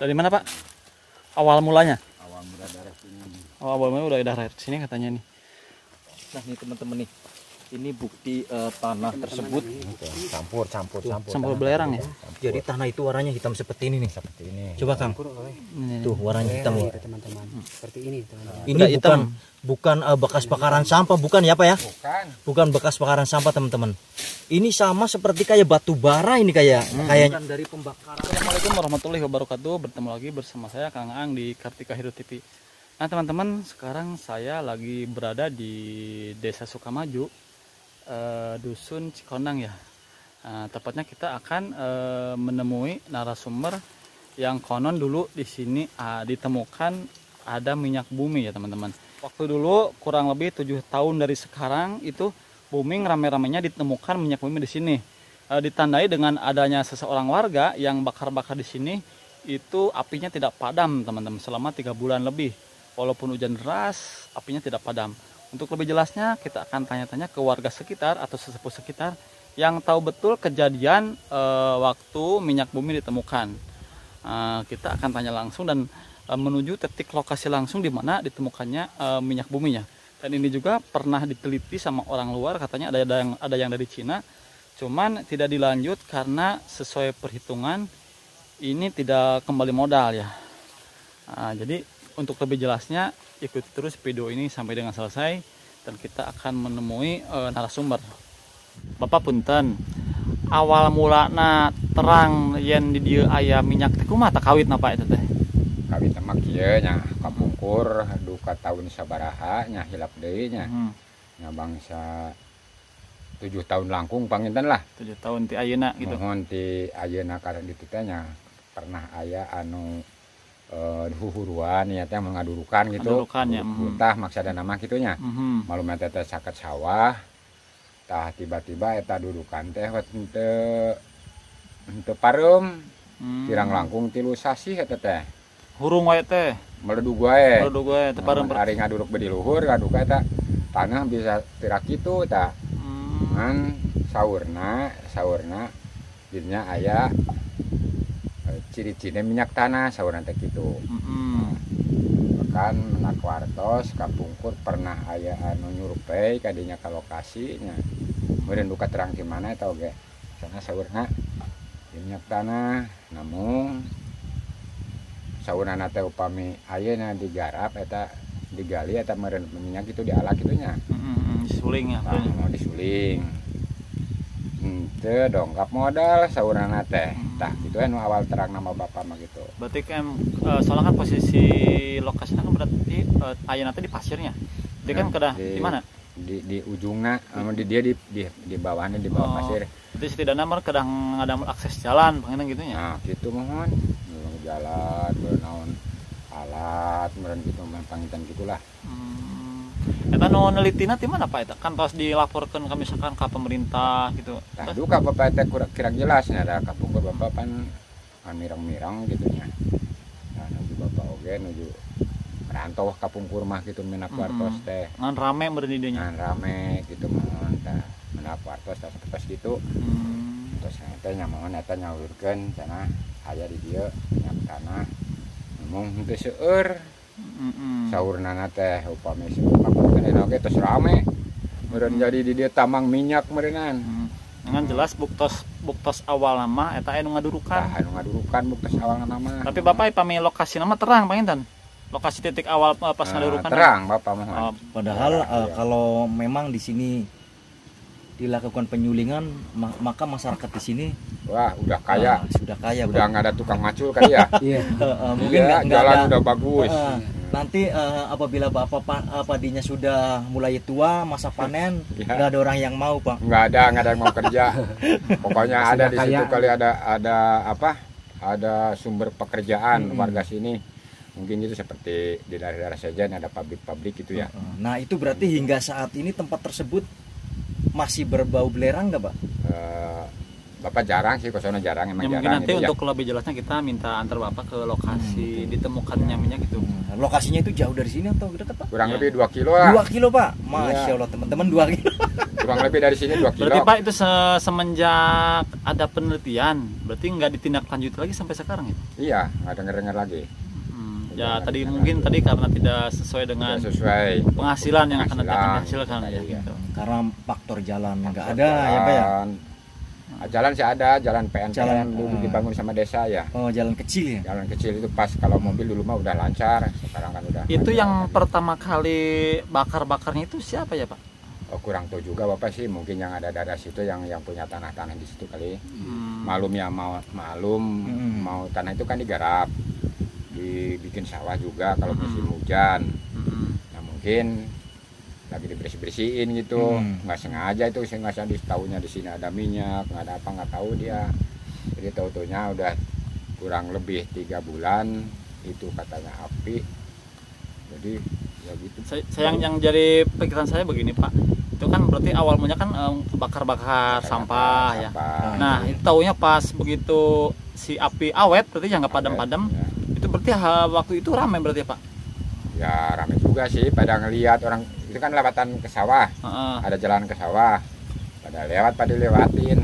Dari mana Pak? Awal mulanya? Awal mula daerah sini. Oh, awal mulanya udah daerah sini katanya nih. Nah nih teman-teman nih, ini bukti tanah tersebut Campur belerang ya. jadi tanah itu warnanya hitam seperti ini nih. Seperti ini. Coba Kang, tuh warnanya hitam nih. Teman-teman. Seperti ini teman-teman. Ini Udah hitam. bukan bekas bakaran sampah, bukan ya Pak ya? Bukan. Bukan bekas bakaran sampah teman-teman. Ini sama seperti kayak batu bara ini kayaknya. Bukan dari pembakaran. Assalamualaikum warahmatullahi wabarakatuh. Bertemu lagi bersama saya Kang Aang di Kartika Hidup TV. Nah teman-teman, sekarang saya lagi berada di Desa Sukamaju, Dusun Cikondang ya. Tepatnya kita akan menemui narasumber yang konon dulu di sini ditemukan ada minyak bumi ya teman-teman. Waktu dulu kurang lebih 7 tahun dari sekarang itu booming rame-ramenya ditemukan minyak bumi di sini. Ditandai dengan adanya seseorang warga yang bakar-bakar di sini, itu apinya tidak padam teman-teman selama 3 bulan lebih. Walaupun hujan deras, apinya tidak padam. Untuk lebih jelasnya kita akan tanya-tanya ke warga sekitar atau sesepuh sekitar yang tahu betul kejadian waktu minyak bumi ditemukan. Kita akan tanya langsung dan menuju titik lokasi langsung di mana ditemukannya minyak buminya. Dan ini juga pernah diteliti sama orang luar, katanya ada yang dari Cina, cuman tidak dilanjut karena sesuai perhitungan ini tidak kembali modal ya. Jadi untuk lebih jelasnya ikuti terus video ini sampai dengan selesai dan kita akan menemui narasumber. Bapak punten, awal mulana terang yen di dieu aya minyak teh kumaha tak kawit napa eta teh? Kawit mah kieu nya kapungkur duka tahun sabaraha nya hilap deui nya. Nya bangsa 7 tahun langkung panginten lah. 7 tahun ti ayeuna gitu. Mohon ti ayeuna kareng ditu teh nya pernah aya anu huhuruan ya teh mengadurukan gitu. Ngadurukan ya. Utah maksudna nama kitu nya. Malu mah teh saket sawah. Tah tiba-tiba eta dudukan teh henteu pareum. Kirang langkung 3 sasi eta teh. Hurung wae teh. Meledug wae. Meledug wae teh pareum. Ari ngaduruk bedi luhur ngaduka eta tanah bisa tira kitu tah. Ngan saurna dinya aya ciri-ciri minyak tanah saurna teh kitu. Bahkan menak wartos kapungkur pernah aya anu nyurupei kadinya ka lokasinya. Meureun duka terang di mana eta oge. Sana saurna minyak tanah namun saurna teh upami ayeuna digarap eta digali eta meureun minyak itu dialak kitu nya. Disuling ya. Mau disuling. Teu dongkap modal saurana teh. Tah kitu anu awal terang nama bapak mah gitu. Berarti kan soalnya kan posisi lokasinya kan berarti ayeuna teh di pasirnya. Dia kan kedah di mana? Di ujungna, dia di bawahnya di bawah pasir. Berarti setidaknya mah kedah ngadamel akses jalan pangeran gitu nya. Nah, gitu mohon. Jalan bernaon alat meureun kitu mah pangitan gitulah. Eta nu nelitina ti mana Pak eta? Kan tos dilaporkeun ka misalkan ka pemerintah gitu. Tah duka bapak teh kurang jelas nya da kapungkur bapak pan mirang-mirang gitu nya. Nah, nuju bapak oge nuju merantau kapungkur mah gitu minak wartos teh. Ngan rame meureun di dieu nya. Ngan rame gitu mohon tah minak wartos tah sapertos gitu. Terus teh nya mohon eta nyaurkeun cenah aya di dieu minyak tanah. Ngomong teu seueur. Saurnana teh upami kapungkur oge tos rame. Meureun jadi di dieu tambang minyak meureunan. Dengan jelas buktos awal nama eta anu ngadurukan. Tah anu ngadurukan buktos awal nama. Tapi Bapak pami lokasi nama terang panginten. Lokasi titik awal pas ngadurukan. Terang Bapak mohon. Padahal kalau memang di sini dilakukan penyulingan maka masyarakat di sini udah kaya. Sudah kaya. Udah nggak ada tukang macul kali ya. Iya. Mungkin ya, nggak jalan ada. udah bagus. Nanti apabila Bapak padinya sudah mulai tua masa panen nggak ada orang yang mau Pak. Nggak ada yang mau kerja. Pokoknya ada di situ kali ada apa? Ada sumber pekerjaan warga sini. Mungkin itu seperti di daerah Sejen ada pabrik-pabrik gitu ya. Nah itu berarti hingga saat ini tempat tersebut masih berbau belerang nggak Pak? Bapak jarang sih, kosono jarang emang ya, jarang. Mungkin nanti itu untuk lebih jelasnya kita minta antar Bapak ke lokasi ditemukannya minyak gitu. Lokasinya itu jauh dari sini atau dekat Pak? Kurang lebih 2 kilo lah. 2 kilo Pak? Masya Allah teman-teman 2 kilo. kurang lebih dari sini 2 kilo. Berarti Pak itu semenjak ada penelitian, berarti nggak ditindaklanjuti lagi sampai sekarang itu? Iya, nggak denger lagi. Ya tadi mungkin tadi karena tidak sesuai dengan Tidak sesuai penghasilan yang akan Penghasilan. dihasilkan ya. Iya. Gitu. Karena faktor jalan nggak ada ya Pak ya. Jalan sih ada, jalan PNPN Jalan, dulu dibangun sama desa ya. Oh, jalan kecil ya. Jalan kecil itu pas kalau mobil dulu mah udah lancar, sekarang kan udah. Itu yang pertama kali bakar-bakarnya itu siapa ya Pak? Oh, kurang tahu juga Bapak sih, mungkin yang ada daerah situ yang punya tanah-tanah di situ kali. Malum ya mau tanah itu kan digarap, dibikin sawah juga kalau musim hujan. Nah mungkin lagi dibersih-bersihin gitu, nggak sengaja itu, saya nggak sadis tahunya di sini ada minyak, nggak ada apa, nggak tahu dia. Jadi tahu-tahunya udah kurang lebih 3 bulan itu katanya api. Jadi ya gitu. Saya yang jadi pikiran saya begini Pak, itu kan berarti awal mulanya kan bakar-bakar sampah ya. Nah itu taunya pas begitu si api awet, berarti yang nggak padam-padam, Ya. itu berarti waktu itu ramai berarti ya Pak? Ya ramai juga sih pada ngelihat orang itu kan lewatan ke sawah, ada jalan ke sawah, pada lewatin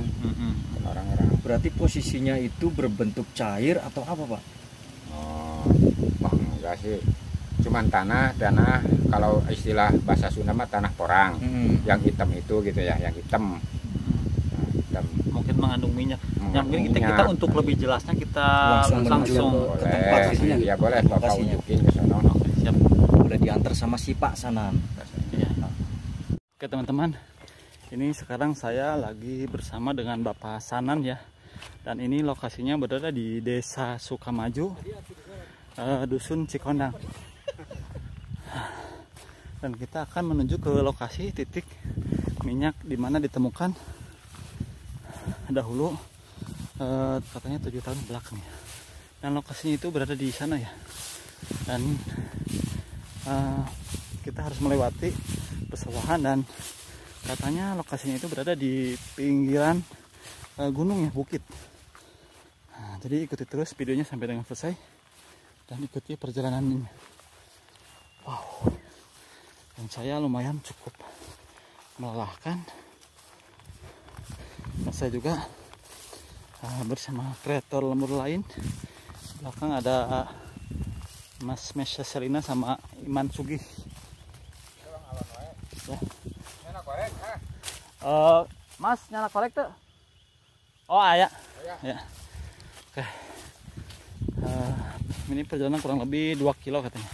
orang-orang. Berarti posisinya itu berbentuk cair atau apa Pak? Oh, enggak sih, cuman tanah kalau istilah bahasa Sunda mah tanah porang, yang hitam itu gitu ya, yang hitam. Nah, hitam. Mungkin mengandung minyak. Yang mungkin Mengandung kita minyak. untuk lebih jelasnya kita Langsung langsung ke tempat Boleh, gitu ya? ya boleh Bapak Lokasinya. unjukin ke sono. Oke, siap. Boleh diantar sama si Pak sana. Iya. Oke teman-teman, ini sekarang saya lagi bersama dengan Bapak Sanan ya, dan ini lokasinya berada di Desa Sukamaju, Dusun Cikondang, dan kita akan menuju ke lokasi titik minyak di mana ditemukan dahulu, katanya 7 tahun belakang ya, dan lokasinya itu berada di sana ya, dan kita harus melewati pesawahan dan katanya lokasinya itu berada di pinggiran gunung ya, bukit. Nah, jadi ikuti terus videonya sampai dengan selesai dan ikuti perjalanannya. Wow, dan saya lumayan cukup melelahkan. Dan saya juga bersama kreator lembur lain. Belakang ada Mas Mesya Selina sama Iman Sugih. Ya. Mas nyala korek tuh. Oh ayah. Ya. Oke. Ini perjalanan kurang lebih 2 kilo katanya.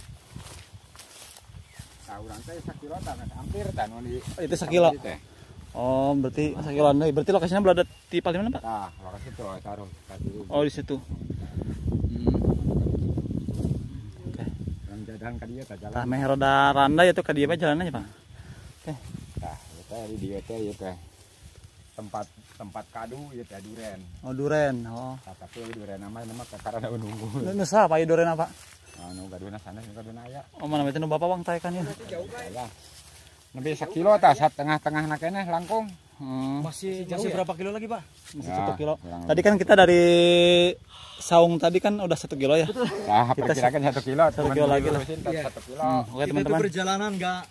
Nah, urang teh 1 kilo hampir di. Itu 1 kilo. Oh, berarti 1 kilo. Berarti lokasinya berada di paling mana, Pak? Nah, lokasi itu taruh tadi. Oh, di situ. Oke. Jalan ka dieu teh jalan. Tah meh roda randa ya tuh ka dieu jalannya, Pak. Oke. Nah, eta di dieu teh ieu teh tempat kadu ieu teh duren. Oh, duren. Oh. Nah, tapi duren nama karena nunggu. Nu saha Pak duren apa? Anu gaduna sana gaduna aya. Oh, mana itu nu Bapak Wang taekan ya. Ya. Lebih 1 kilo tah setengah-tengah na keneh langkung. Masih berapa kilo lagi Pak? Masih Ya, 1 kilo. kurang Tadi kan kita dari Saung tadi kan udah 1 kilo ya. Nah, perkirakan 1 kilo, 1 kilo lagi lah. 1 kilo. Oke teman-teman. Perjalanan enggak?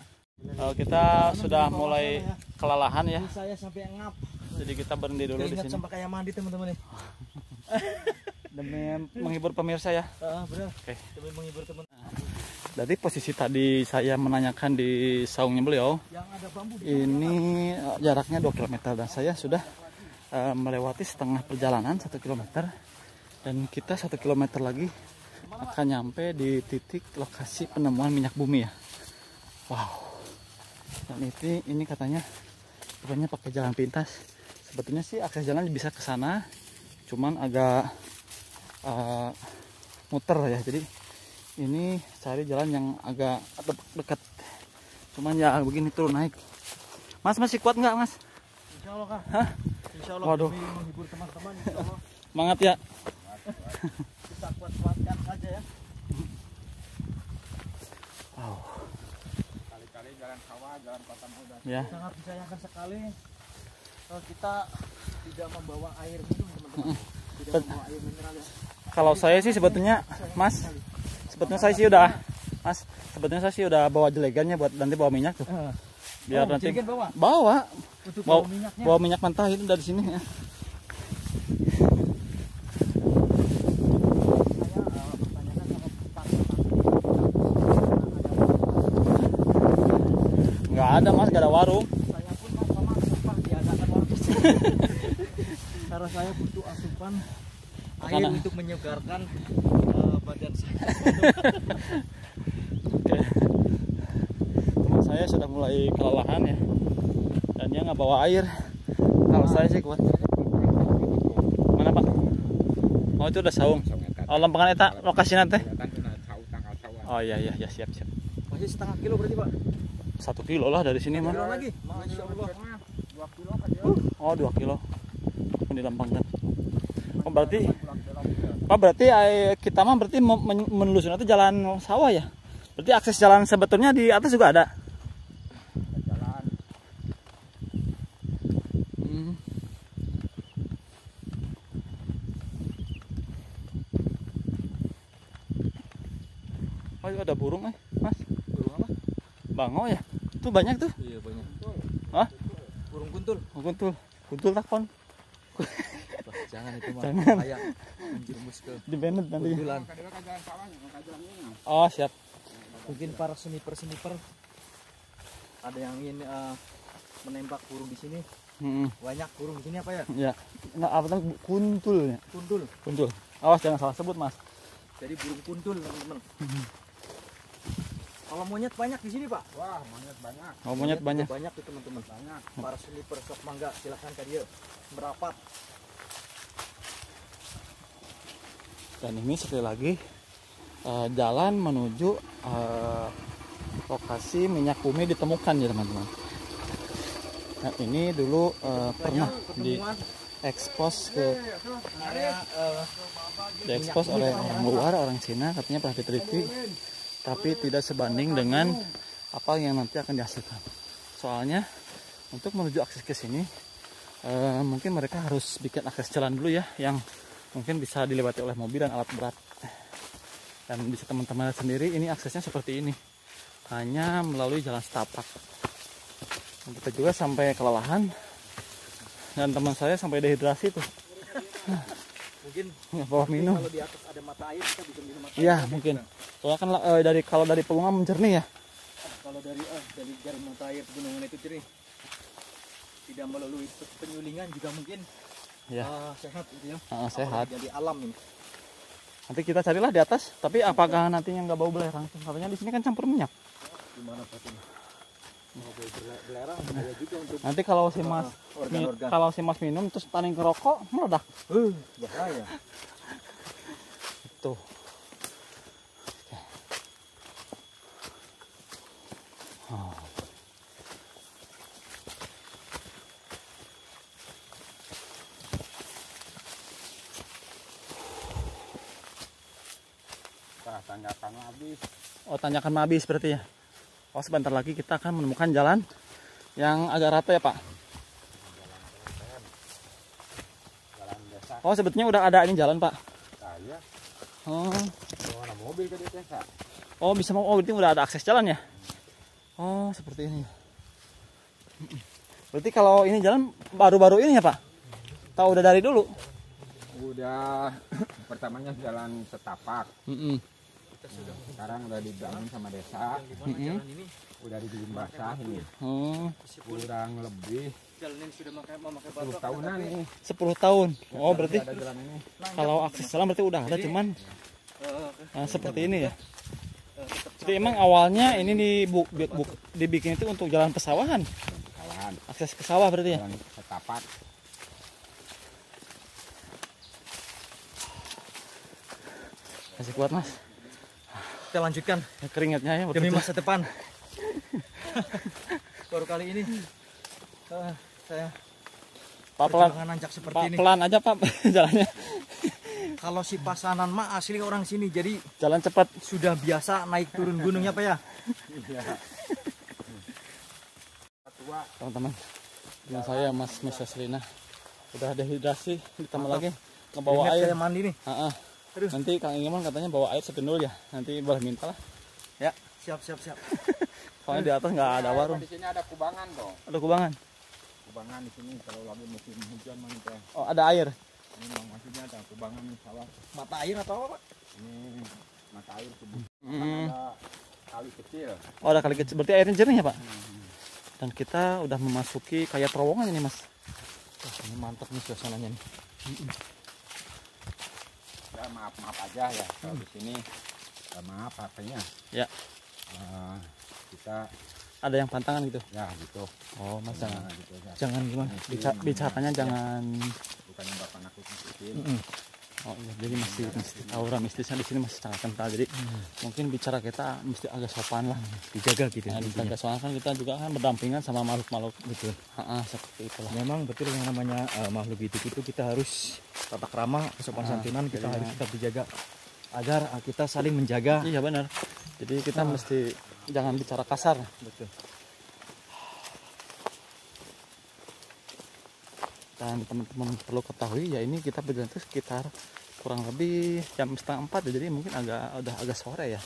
Kita sudah mulai kelelahan ya. Saya sampai ngap. Jadi kita berhenti dulu di Ingat sini sampai kayak mandi teman-teman nih. demi menghibur pemirsa ya. Benar. Oke. Demi menghibur teman. Jadi posisi tadi saya menanyakan di saungnya beliau, Yang ada bambu di ini jaraknya 2 km dan saya sudah melewati setengah perjalanan 1 km dan kita 1 km lagi akan nyampe di titik lokasi penemuan minyak bumi ya. Wow. Dan ini katanya pokoknya pakai jalan pintas. Sebetulnya sih akses jalan bisa ke sana, cuman agak muter ya. Jadi ini cari jalan yang agak dekat. Cuman ya begini turun naik. Mas masih kuat nggak Mas? Insya Allah Kak. Hah? Insya Allah Waduh. demi menghibur teman-teman. Insya Allah Semangat ya. kita kuat-kuatkan saja ya. Wow. Kali-kali jalan sawah, jalan kota udah. Ya. Sangat disayangkan sekali kita tidak membawa air minum teman-teman. Tidak membawa air mineral ya. Kalau saya sih sebetulnya Mas, sebetulnya saya sih udah Mas, sebetulnya saya sih udah bawa jelegannya buat nanti bawa minyak tuh. Biar Oh, nanti jerigen bawa? bawa Untuk bawa, bawa minyaknya. bawa minyak mentah itu dari sini ya. Nggak ada mas, nggak ada warung. Saya pun mas sama asupan diadakan warung. Karena saya butuh asupan air Makanan. untuk menyegarkan badan saya. Oke. Teman saya sudah mulai kelelahan ya, dan dia nggak bawa air. Kalau saya sih kuat. Mana pak? Oh itu udah saung. Oh lempengan eta lokasi nanti. Oh iya iya ya, siap siap. Masih setengah kilo berarti pak? 1 kilo lah dari sini mah. Kilo lagi? Masya Allah. 2 kilo kan ya. Oh 2 kilo. Dilempangkan. Oh berarti, Pak berarti kita mah berarti menelusuri itu jalan sawah ya? Berarti akses jalan sebetulnya di atas juga ada. Jalan Hmm. Oh itu ada burung mas. Burung apa? Bango ya? Tuh banyak tuh. Iya banyak. Hah? Burung kuntul. Oh, kuntul. Kuntul takon. Bah, jangan itu mah. Jangan. Kayak menjerumus ke Di Bennett nanti. kuntulan. kadang kan jalan sawahnya, kan jalan ini. Oh siap. Mungkin para sniper ada yang ingin menembak burung di sini. Hmm. Banyak burung di sini apa ya? Ya. Nah, apa tuh kuntul ya? Kuntul. Kuntul. Awas jangan salah sebut mas. Jadi burung kuntul teman-teman. Kalau monyet banyak di sini pak. Wah, monyet banyak. Oh monyet juga banyak. Banyak tuh teman-teman. Banyak. Para sniper sok mangga silakan ke dia merapat. Dan ini sekali lagi jalan menuju lokasi minyak bumi ditemukan ya teman-teman. Nah ini dulu pernah diekspos ke diekspos oleh orang luar, orang Cina, katanya pernah diteliti, tapi tidak sebanding dengan apa yang nanti akan dihasilkan. Soalnya untuk menuju akses ke sini mungkin mereka harus bikin akses jalan dulu ya, yang mungkin bisa dilewati oleh mobil dan alat berat. Dan bisa teman-teman lihat sendiri, ini aksesnya seperti ini, hanya melalui jalan setapak. Dan kita juga sampai kelelahan, dan teman saya sampai dehidrasi tuh. Mungkin Nggak bawa minum. kalau di atas ada mata air kita bisa minum mata Iya air. mungkin. Soalnya kan kalau dari pegunungan menjernih ya. Kalau dari mata air pegunungan itu jernih. Tidak melalui penyulingan juga mungkin Ya. sehat gitu ya. Sehat. Jadi alam ini. Nanti kita carilah di atas. Tapi apakah nantinya nggak bau belerang? Katanya di sini kan campur minyak. Gimana Pak ini? Mau belerang bahaya juga untuk Nanti kalau si mas organ-organ. minum terus paling ke rokok meledak. Bahaya. Tuh. Oh. Tanyakan habis. Oh tanyakan Mabis berarti ya. Oh sebentar lagi kita akan menemukan jalan yang agak rata ya Pak. Jalan desa. Oh sebetulnya udah ada ini jalan Pak. Saya Oh, bawa mobil ke desa. oh bisa mau. Oh berarti udah ada akses jalan ya. Oh seperti ini. Berarti kalau ini jalan baru-baru ini ya Pak? Tahu udah dari dulu? Udah pertamanya jalan setapak. Mm-mm. Sekarang udah dibangun sama desa. Mm-mm. Udah dibikin basah ini. Oh, Kurang lebih Jalan ini sudah memakai 10 tahunan nih. 10 tahun. Oh berarti Ada jalan ini. kalau akses jalan berarti udah ada, cuman seperti ini ya. Jadi emang awalnya ini dibikin itu untuk jalan pesawahan, Kawahan. akses ke sawah berarti ya. Jalan setapak. Masih kuat mas. Kita lanjutkan Ya, keringatnya ya. demi betul. masa depan. Baru kali ini saya Pak pelan, perjuangan nanjak seperti Pak ini. pelan aja Pak jalannya. Kalau si Pasanan mah asli orang sini, jadi Jalan cepat. sudah biasa naik turun gunungnya Pak ya. Teman-teman, dengan saya Mas Mesa Selina udah dehidrasi, ditambah lagi ngebawa Ingat air. saya mandi nih. Aduh. Nanti Kang Ingeman katanya bawa air segenul ya, nanti boleh minta lah. Ya, siap. Soalnya di atas nggak ada warung. Di sini ada kubangan tuh. Ada kubangan. Kubangan di sini kalau lagi musim hujan mah teh. Oh, ada air. Ini maksudnya ada kubangan nih sawah. Mata air atau apa, Pak? Ini mata air kubur. Hmm. Ada kali kecil. Oh, ada kali kecil. Berarti airnya jernih ya, Pak? Dan kita udah memasuki kayak terowongan ini, Mas. Wah, ini mantap nih suasananya nih. Ya maaf aja ya kalau di sini. Ya, maaf artinya. Ya. Kita Ada yang pantangan gitu. ya gitu. Oh, Mas jangan. Gitu aja. Jangan gimana? Bicaranya jangan. Bukan yang bapak nakutin. Oh iya, jadi masih aura mistisnya di sini masih sangat kental. Jadi mungkin bicara kita mesti agak sopan lah, Dijaga gitu. nah, dijaga. Soalnya kan kita juga kan berdampingan sama makhluk-makhluk Betul. seperti itulah. Memang betul yang namanya makhluk hidup itu kita harus tata krama, kesopan santunan kita harus tetap dijaga agar kita saling menjaga. Iya benar. Jadi kita mesti jangan bicara kasar. Betul. Dan teman-teman perlu ketahui ya, ini kita berjalan itu sekitar kurang lebih jam 3:30 ya, jadi mungkin udah agak sore ya.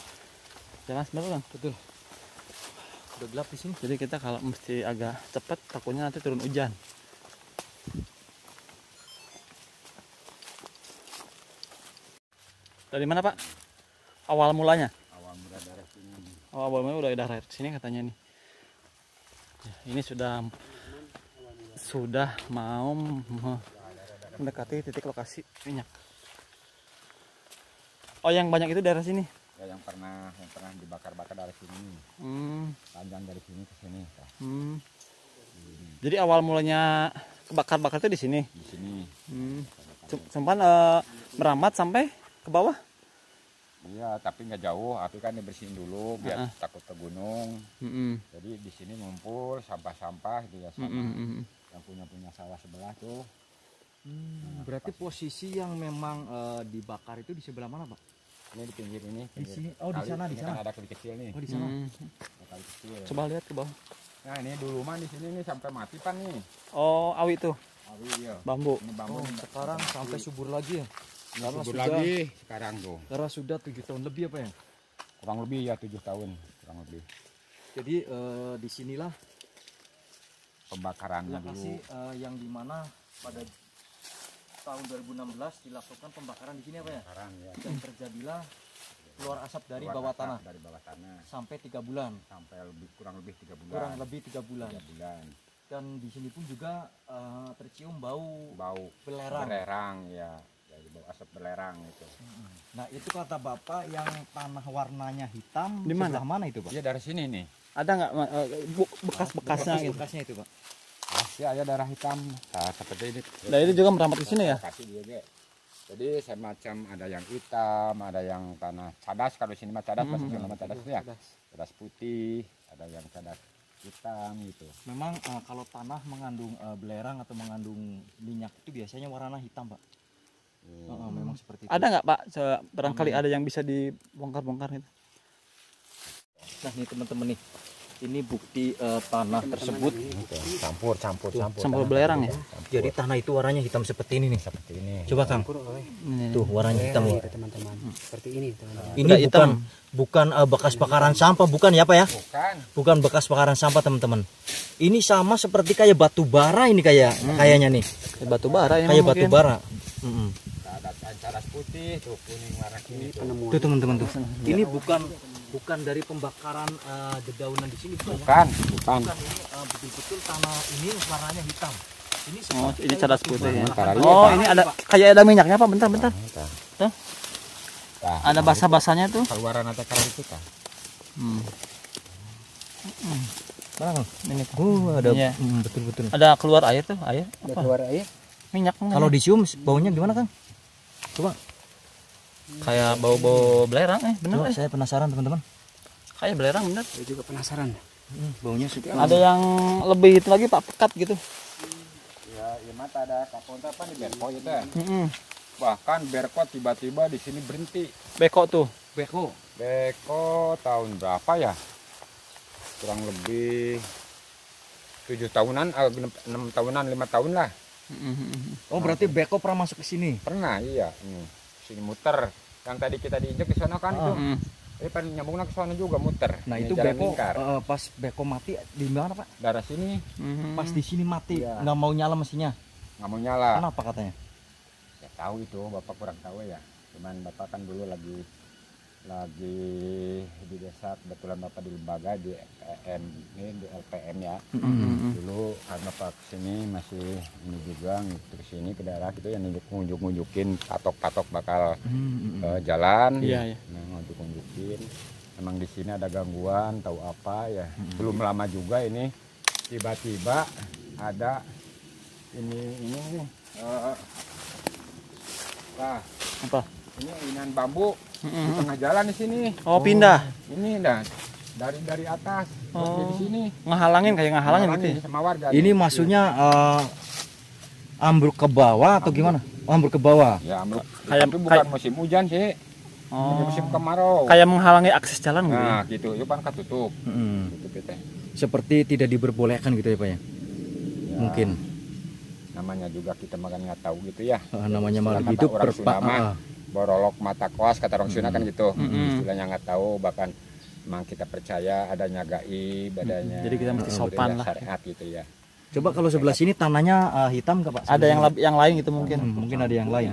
Jangan sebenarnya Bang. Betul. Udah gelap di sini. Jadi kita kalau mesti agak cepat takutnya nanti turun hujan. Dari mana Pak? Awal mulanya? Awal mula dari sini. Oh, awal mulanya udah dari sini katanya nih. Ya, ini sudah mau mendekati titik lokasi minyak. Oh, yang banyak itu daerah sini. Ya yang pernah dibakar-bakar dari sini. Panjang dari sini ke sini. Jadi awal mulanya kebakar-bakar itu di sini. Di sini. Sempat merambat sampai ke bawah. Iya, tapi nggak jauh. Api kan dibersihin dulu biar takut ke gunung. Jadi di sini ngumpul sampah-sampah gitu ya, sama yang punya sawah sebelah tuh. Berarti posisi yang memang dibakar itu di sebelah mana, Pak? Ini di pinggir ini. Di sini. Oh, di Kali. sana, di Ini sana. kan ada kali kecil nih. Oh, di sana. Ada kali kecil. Coba lihat ke bawah. Nah ini dulu mah di sini nih sampai mati pan nih. Oh, awi itu Awi ya. bambu. Ini bambu. Oh, sekarang sampai subur lagi ya? Karena subur sudah, lagi sekarang tuh. karena sudah 7 tahun lebih apa ya? Kurang lebih ya 7 tahun kurang lebih. Jadi disinilah Pembakarannya lokasi dulu. yang dimana pada tahun 2016 dilakukan pembakaran di sini apa ya? Pembakaran ya. Dan terjadilah keluar asap dari Keluar bawah asap tanah Dari bawah tanah sampai 3 bulan. sampai kurang lebih 3 bulan. Kurang lebih 3 bulan. 3 bulan. Dan di sini pun juga tercium bau Bau belerang. belerang ya. Jadi bau asap belerang itu. Nah, itu kata Bapak yang tanah warnanya hitam Di mana? sebelah mana itu, Pak? Iya dari sini nih. Ada nggak bekas-bekasnya gitu? Bekasnya itu, Pak. Pasti ada darah hitam. Nah, seperti ini. Nah, ini juga merambat ke sini ya? Kasih dia, Ge. Jadi semacam ada yang hitam, ada yang tanah cadas. Kalau di sini mah cadas, pasti nama cadas itu ya. Cadas putih, ada yang cadas hitam gitu. Memang kalau tanah mengandung belerang atau mengandung minyak itu biasanya warna hitam, Pak. Memang seperti itu. Ada nggak Pak? Barangkali ada yang bisa dibongkar-bongkar itu. Nah, nih teman-teman nih. Ini bukti tanah tersebut. Campur belerang ya? Jadi tanah itu warnanya hitam seperti ini nih. Seperti ini. Coba Kang. Tuh warnanya hitam nih. Teman-teman. Seperti ini, teman-teman. Ini Udah hitam. bukan bekas bakaran sampah, bukan ya Pak ya? Bukan. Bukan bekas bakaran sampah teman-teman. Ini sama seperti kayak batu bara ini kayaknya nih. Kayak batu bara ini Kayak batu mungkin. bara. Ada cadas putih, tuh kuning warna ini tuh. Tuh teman-teman tuh. Ini bukan dari pembakaran dedaunan di sini bukan. Bukan. Bukan ini betul-betul tanah ini warnanya hitam. Ini Oh, seperti ini kayak cadas batu putih ya. bara. Oh, ini ada kayak ada minyaknya Pak. Bentar. Tuh. Nah, Ada basah-basahnya tuh. keluaran atau karat itu kan. Bang, Ini ada Iya. betul-betul. ada keluar air tuh, air. Apa? Keluar air. Minyak. Kalau dicium baunya gimana Kang? Coba. Kayak bau-bau belerang bener. Coba saya penasaran teman-teman. Kayak belerang bener. Saya juga penasaran. Baunya suka. Ada yang lebih itu lagi Pak, pekat gitu. Ya, ya mata ada kaponta apa nih berko itu ya. Mm-mm. Bahkan berko tiba-tiba di sini berhenti. Beko tuh. Beko. Beko tahun berapa ya? Kurang lebih 7 tahunan, 6 tahunan, 5 tahun lah. Oh, berarti beko pernah masuk ke sini. Pernah, iya. Ini sini muter. Yang tadi kita diinjek di sana kan itu. Pan nyambungnya ke sana juga muter. Nah Ini itu jalan beko lingkar. pas beko mati di mana Pak? Daerah sini Pas di sini mati, Iya. nggak mau nyala mesinnya. nggak mau nyala. Kenapa katanya? Ya tahu itu, Bapak kurang tahu ya. Cuman Bapak kan dulu lagi di desa, kebetulan Bapak di lembaga di LPM, ini di LPM ya. Dulu karena Bapak kesini masih ini juga ngikut ke sini ke daerah gitu yang nunjukin patok-patok bakal jalan. Iya, iya. Nah, nunjukin. Emang di sini ada gangguan, tahu apa ya. Belum lama juga ini tiba-tiba ada ini nah, Apa? ini inian bambu di tengah jalan di sini. Oh, pindah. Ini dah dari atas terus di sini. Ngehalangin kayak ngehalangin gitu ya. Sama warga. Ini maksudnya ambruk ke bawah atau gimana? Oh, ambruk ke bawah. Ya ambruk. Kayak- Tapi bukan musim hujan sih. Ini musim kemarau. Kayak menghalangi akses jalan gitu. Nah, gitu. Itu kan ketutup. Mm-mm. Tutup itu. Seperti tidak diperbolehkan gitu ya Pak ya? Ya, Mungkin namanya juga kita makan nggak tahu gitu ya. namanya Istilah makhluk mata hidup orang Sunda mah, ah. borolok mata koas kata orang Sunda kan gitu. Istilahnya nggak tahu, bahkan memang kita percaya adanya gaib, adanya Jadi kita mesti sopan lah. syariat gitu ya. Coba kalau sebelah sini tanahnya hitam nggak Pak? Ada yang lain gitu mungkin. Mungkin ada yang lain.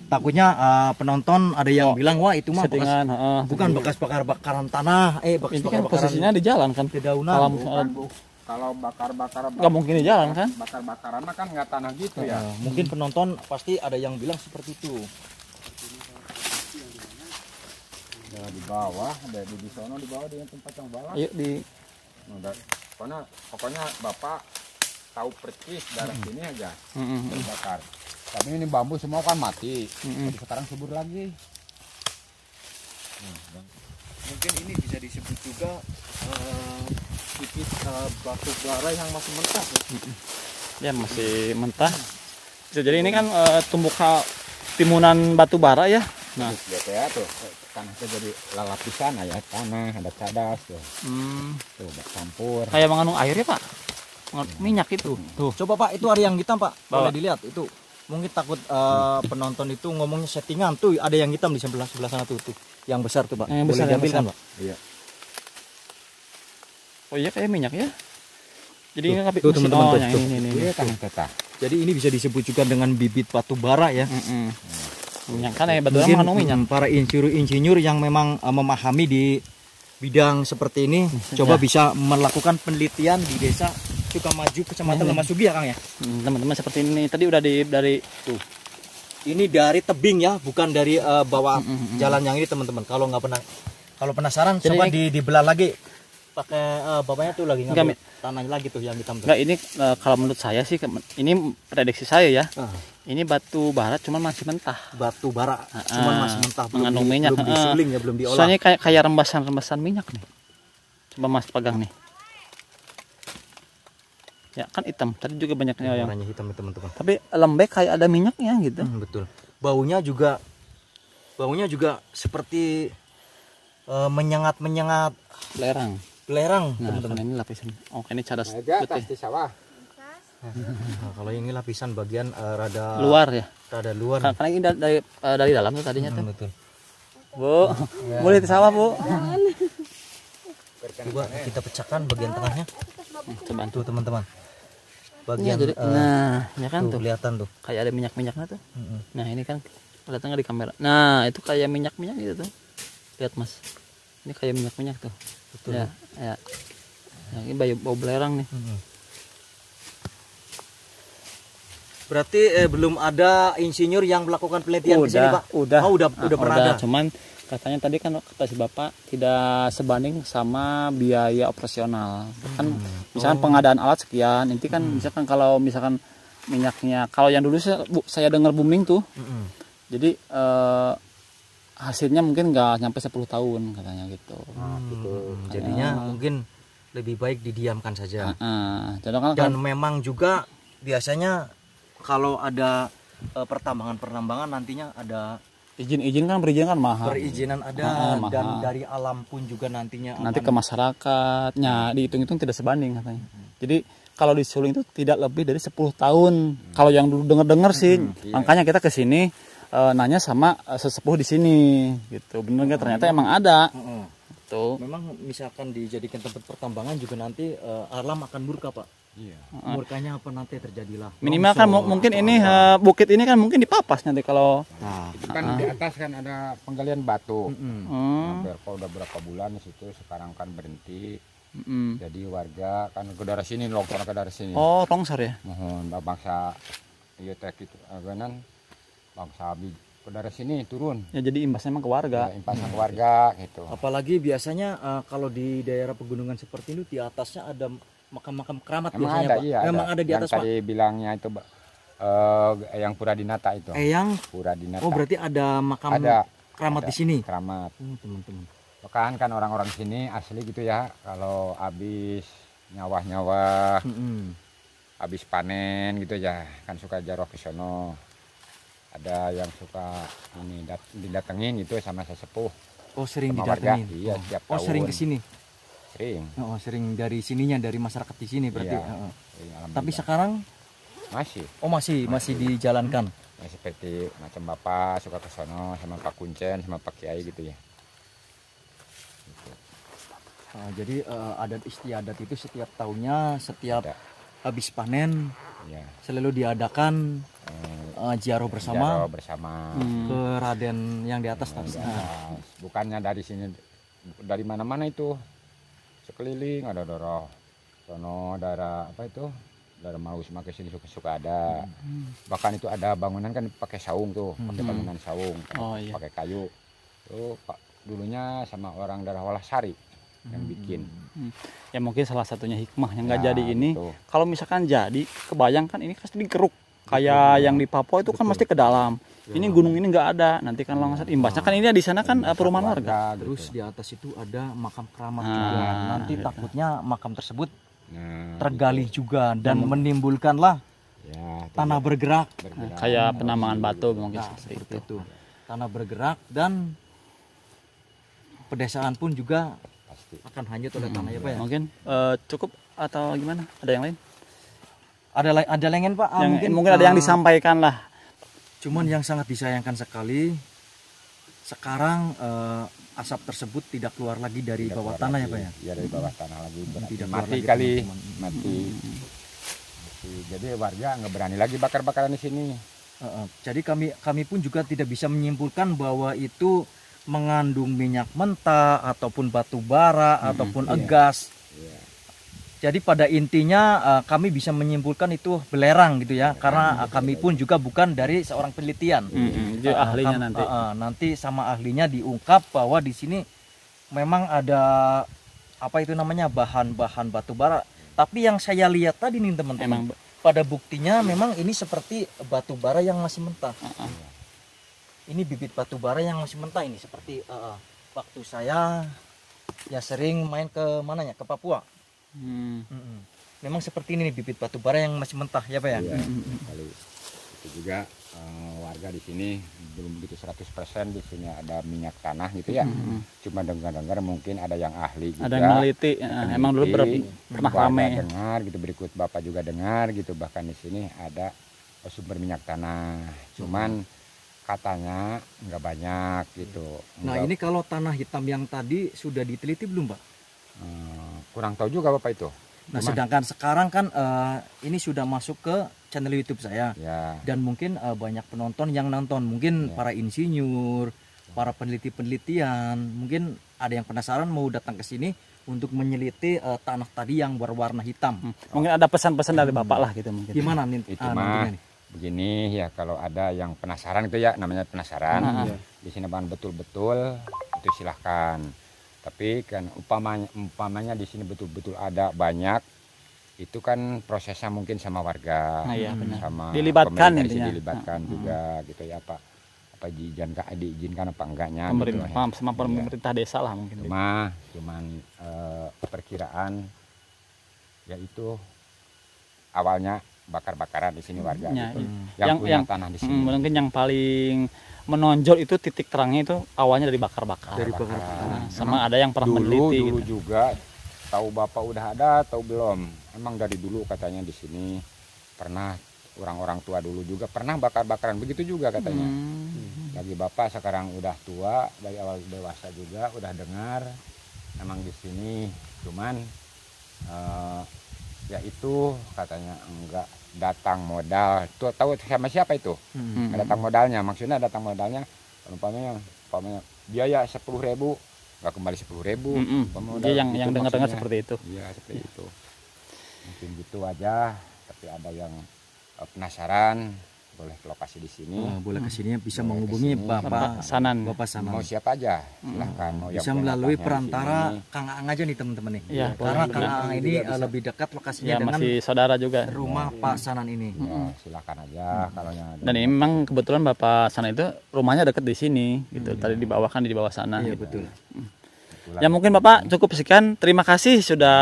Takutnya penonton ada yang bilang wah itu mah bekas, Settingan, heeh. bukan bekas bakar-bakaran tanah, bekas Ini kan bakar-bakaran posisinya di jalan kan. dedaunan. Kalau bakar-bakar Nggak mungkin di jalan kan. bakar-bakaran mah kan nggak tanah gitu ya. Mungkin penonton pasti ada yang bilang seperti itu. Nah, di bawah ada di sono, di bawah di tempat yang balas. Ayo di Pokoknya Bapak tahu persis daerah sini aja Mm-mm. terbakar. Tapi ini bambu semua kan mati. Jadi sekarang subur lagi. Mungkin ini bisa disebut juga bibit batu bara yang masih mentah. Ya masih mentah. Bisa jadi ini kan timunan batu bara ya. Nah, Lihat ya tuh, tanahnya jadi lapisan ya, tanah ada cadas tuh. Tuh campur. Kayak mengandung air ya Pak. Minyak itu. Tuh. Coba Pak, itu ada yang hitam Pak. Bawa. Boleh dilihat itu. Mungkin takut penonton itu ngomongnya settingan tuh, ada yang hitam di sebelah sana tuh, yang besar tuh Pak. Yang Boleh besar, yang diambil besar. kan Pak? Iya. Oh iya kayak minyak ya. Jadi Tuh, ini tuh, teman-teman, tuh, yang tuh. ini. Iya tanah tetah. Jadi ini bisa disebut juga dengan bibit batu bara ya. Minyak kan ya batu bara Mungkin mengandung minyak. para insinyur yang memang memahami di bidang seperti ini coba bisa melakukan penelitian di desa Sukamaju, Kecamatan Lemasugi ya Kang ya. Teman-teman seperti ini tadi udah dari Tuh. Ini dari tebing ya, bukan dari bawah jalan yang ini teman-teman. Kalau nggak pernah, kalau penasaran Jadi coba ini- dibelah lagi. Pakai bapaknya tuh lagi ngambil Enggak, tanahnya lagi tuh yang hitam tuh. enggak ini kalau menurut saya sih ini prediksi saya ya. Ah, Ini batu bara cuman masih mentah. batu bara, cuman masih mentah, belum, mengandung minyak. belum disuling ya, belum diolah. Soalnya kayak rembasan-rembasan minyak nih. Coba Mas pegang nih. Ya kan hitam. Tadi juga banyaknya yang. Warnanya hitam nih, teman-teman. Tapi lembek kayak ada minyaknya gitu. Betul. Baunya juga seperti menyengat Lerang. belerang, Nah, teman-teman. kan ini lapisan. Oh, ini cadas Aja putih. atas di sawah. Nah, kalau ini lapisan bagian rada Luar ya. rada luar. Karena ini dari dalam tuh tadinya tuh. Betul. Bu, boleh di sawah, Bu. Coba kita pecahkan bagian tengahnya. Coba Tuh teman-teman. Iya, Bagian jadi nah, ya kan tuh tuh. kelihatan tuh. Kayak ada minyak-minyaknya tuh. Nah, ini kan kelihatannya di kamera. Nah, itu kayak minyak-minyak gitu tuh. Lihat, Mas. Ini kayak minyak-minyak tuh. Betul. Ya, ya. Nah, ini bau belerang nih. Berarti belum ada insinyur yang melakukan penelitian di sini, Pak? Udah. Oh, udah pernah ada. Cuman katanya tadi kan kata si Bapak tidak sebanding sama biaya operasional. Kan misalkan pengadaan alat sekian, inti kan misalkan kalau misalkan minyaknya kalau yang dulu saya dengar booming tuh. Jadi hasilnya mungkin nggak nyampe 10 tahun katanya gitu. Jadinya mungkin lebih baik didiamkan saja. Jadi kan Dan memang juga biasanya kalau ada pertambangan nantinya ada izin kan mahal. perizinan ada mahal. dan dari alam pun juga nantinya Nanti ke akan masyarakatnya dihitung-hitung tidak sebanding katanya. Jadi kalau disuling itu tidak lebih dari 10 tahun. Kalau yang dulu dengar-dengar sih, makanya kita ke sini nanya sama sesepuh di sini gitu. Bener nggak? Ternyata emang ada. Tuh. Memang misalkan dijadikan tempat pertambangan juga nanti alam akan murka, Pak. Iya. Murkanya apa nanti terjadilah. Minimal kan mungkin ini bukit ini kan mungkin dipapas nanti kalau Itu kan di atas kan ada penggalian batu. Hmm. Kalau udah berapa bulan di situ, sekarang kan berhenti. Mm. Jadi warga kan ke daerah sini, longsor ke daerah sini. Oh, longsor ya. Mohon bangsa iya tek itu aganan bangsa ke daerah sini turun. Ya jadi imbasnya emang ke warga. Ya, impasnya ke warga gitu. Apalagi biasanya kalau di daerah pegunungan seperti ini di atasnya ada makam-makam keramat Emang biasanya, ada, Pak. iya. Memang ada di yang atas, Pak. tadi bilangnya itu yang Puradinata itu. Eyang. Puradinata. Oh, berarti ada makam ada keramat ada di sini. keramat. Teman-teman. Kan orang-orang sini asli gitu ya, kalau habis nyawa-nyawa, habis panen gitu ya, kan suka jaroh ke sono. Ada yang suka ini didatengin gitu sama sesepuh. Oh, sering sama warga. didatengin. Iya, tiap Oh, tahun. sering ke sini. Sering. Oh, sering dari sininya, dari masyarakat di sini berarti. Iya, Heeh. sering, alhamdulillah. Tapi sekarang masih dijalankan. Nah, seperti macam Bapak suka ke sono sama Pak Kuncen sama Pak Kiai gitu ya. Jadi adat istiadat itu setiap tahunnya, setiap Ada. habis panen Iya. selalu diadakan ziarah bersama Jaro bersama ke Raden yang di atas. di atas. Bukannya dari sini, dari mana-mana itu sekeliling ada daerah sono, daerah apa itu, daerah mau semakin sini suka ada. Bahkan itu ada bangunan kan pakai saung tuh, pakai bangunan saung, Oh, iya. pakai kayu tuh Pak, dulunya sama orang daerah Walasari yang bikin. Ya mungkin salah satunya hikmah yang nggak Ya, jadi ini. betul. Kalau misalkan jadi, kebayangkan ini pasti dikeruk. Kayak yang di Papua itu kan mesti ke dalam. Ini gunung ini nggak ada. Nanti kan longsor imbasnya kan ini di sana kan perumahan warga. Terus di atas itu ada makam keramat Ah, juga. Nanti iya. takutnya makam tersebut Nah, tergali juga dan menimbulkanlah ya, tanah bergerak. bergerak. Kayak penambangan batu mungkin Nah, seperti seperti itu. itu. Tanah bergerak dan pedesaan pun juga Pasti. akan hanyut oleh tanah ya, Pak ya. Mungkin cukup atau gimana? Ada yang lain? Ada lengan, Pak. Mungkin ada yang disampaikan lah. Cuman yang sangat disayangkan sekali sekarang asap tersebut tidak keluar lagi dari Tidak bawah keluar tanah ya, lagi. Pak ya. Iya, dari bawah tanah lagi. Berarti Tidak keluar mati lagi, kali, teman-teman. mati. Mati. Jadi warga nggak berani lagi bakar-bakaran di sini. Jadi kami pun juga tidak bisa menyimpulkan bahwa itu mengandung minyak mentah ataupun batu bara ataupun gas. Iya. Jadi pada intinya kami bisa menyimpulkan itu belerang gitu ya, karena kami pun juga bukan dari seorang penelitian. Itu ahlinya nanti. Nanti sama ahlinya diungkap bahwa di sini memang ada apa itu namanya bahan-bahan batu bara. Tapi yang saya lihat tadi nih teman-teman, pada buktinya memang ini seperti batu bara yang masih mentah. Ini bibit batu bara yang masih mentah ini seperti waktu saya ya sering main ke mananya, ke Papua. Memang seperti ini nih, bibit batu bara yang masih mentah ya, Pak ya. Iya, kali. Itu juga warga di sini belum begitu 100% di sini ada minyak tanah gitu ya. Cuma dengar-dengar mungkin ada yang ahli juga. Ada yang meneliti. Emang dulu pernah rame. Dengar gitu, berikut Bapak juga dengar gitu, bahkan di sini ada sumber minyak tanah. Cuman katanya nggak banyak gitu. Nah, ini kalau tanah hitam yang tadi sudah diteliti belum, Pak? Kurang tahu juga Bapak itu. Nah, sedangkan sekarang kan ini sudah masuk ke channel YouTube saya. Ya, Dan mungkin banyak penonton yang nonton, mungkin para insinyur, para peneliti-penelitian, mungkin ada yang penasaran mau datang ke sini untuk meneliti tanah tadi yang berwarna hitam. Mungkin ada pesan-pesan dari Bapak lah gitu mungkin. Gimana nih? itu nantinya mah nih? begini ya, kalau ada yang penasaran itu ya, namanya penasaran. Di sini bahan betul-betul itu silahkan. Tapi kan umpamanya di sini betul-betul ada banyak, itu kan prosesnya mungkin sama warga, Nah, iya, benar. sama Dilibatkan pemerintah di sini intinya. dilibatkan juga gitu ya, apa diizinkan apa enggaknya Pemerintah gitu, ya. sama pemerintah desa lah mungkin. Cuman perkiraan yaitu awalnya bakar-bakaran di sini warga Ya, gitu. iya. Yang punya tanah di sini. Mungkin yang paling menonjol itu titik terangnya itu awalnya dari bakar-bakar. Dari bakar-bakar. Sama ada yang pernah meneliti Dulu gitu. juga tahu Bapak udah ada tahu belum? Emang dari dulu katanya di sini pernah orang-orang tua dulu juga pernah bakar-bakaran begitu juga katanya. Bagi Bapak sekarang udah tua, dari awal dewasa juga udah dengar emang di sini, cuman ya itu katanya enggak datang modal. Tuh tahu sama siapa itu? Datang modalnya, maksudnya datang modalnya umpamanya biaya 10.000 nggak kembali 10.000. Dia yang dengar-dengar seperti itu. Iya seperti itu. Mungkin gitu aja. Tapi ada yang penasaran, boleh ke lokasi di sini. Boleh kesini, bisa menghubungi Bapak Sanan. Bapak Sanan. Mau siapa aja, silahkan. Mau Bisa yang melalui punya perantara di sini. Kang Aang aja nih teman-teman nih. Iya, Karena boleh. Kang Aang ini lebih dekat lokasinya Ya, dengan masih saudara juga. rumah Pak Sanan ini. Ya, silahkan aja kalau yang ada. Dan ini memang kebetulan Bapak Sanan itu rumahnya dekat di sini gitu. Tadi di bawah kan di bawah sana. Iya gitu. betul. Ya mungkin Bapak cukup sekian. Terima kasih sudah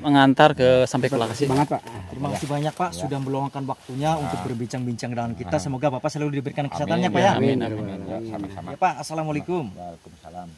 mengantar sampai ke lokasi. Semangat Pak. Terima kasih banyak Pak sudah meluangkan waktunya untuk berbincang-bincang dengan kita. Semoga Bapak selalu diberikan kesehatannya Pak ya. Amin. Ya, sama-sama. Ya Pak, assalamualaikum. Waalaikumsalam.